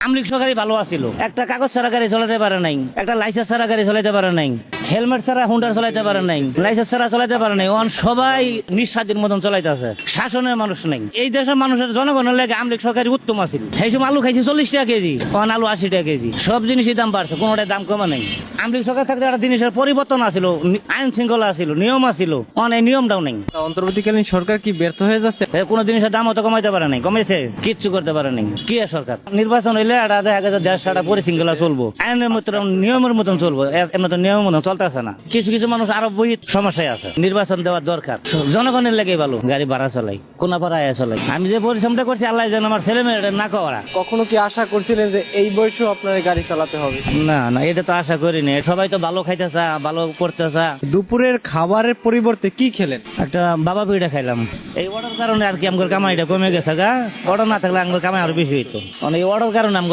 আমলিক সরকারি ভালো আছিল, একটা কাগজ ছাড়া গাড়ি চালাতে পারে নাই, একটা লাইসেন্স ছাড়া গাড়ি চালাতে পারে নাই, হেলমেট ছাড়া হুন্ডার চালাতে পারে নাই, লাইসেন্স ছাড়া চালাতে পারে নাই। ওখান সবাই নিঃস্বাধীন মতন চালাইতেছে, শাসনের মানুষ নাই। এই দেশের মানুষের জনগণের লেগে আমলিক সরকারি উত্তম আছিল। সেই সময় আলু খাইছি 40 টাকা কেজি, ওখান আলু 80 টাকা কেজি। সব জিনিসের দাম বাড়ছে, কোনোটার দাম কমে নাই। আমলিক সরকার থাকতে একটা জিনিসের পরিবর্তন আছিল, আইন শৃঙ্খলা আছিল, নিয়ম আছিল। অনেক নিয়মটাও নেই। অন্তর্বর্তীকালীন সরকার কি ব্যর্থ হয়ে যাচ্ছে? কোন জিনিসের দাম অত কমাইতে পারে নাই, কমেছে কিচ্ছু করতে পারে নাই। কি আর সরকার নির্বাচন হইলে এটা দেখা গেছে দেশ সারা পরিশৃঙ্খলা চলবো, আইনের মতন নিয়মের মতন চলবো, এমন নিয়মের মতন চলতেছে না। কিছু কিছু মানুষ আরো বই সমস্যায় আছে। নির্বাচন দেওয়ার দরকার, জনগণের লেগে ভালো। গাড়ি ভাড়া চালাই, কোনা ভাড়া চলাই। আমি যে পরিশ্রমটা করছি আল্লাহ যেন আমার ছেলে মেয়েটা না করা। কখনো কি আশা করছিলেন যে এই বয়সেও আপনার গাড়ি চালাতে হবে? না না, এটা তো আশা করিনি। সবাই তো ভালো খাইতেছে, ভালো করতেছে। দুপুরের খাবারের পরিবর্তে কি খেলেন? একটা বাবা পিঠা খাইলাম। এই অর্ডার কারণে আর কি আমার কামাইটা কমে গেছে গা। অর্ডার না থাকলে আমার কামাই আরো বেশি হইতো। এই অর্ডার কারণে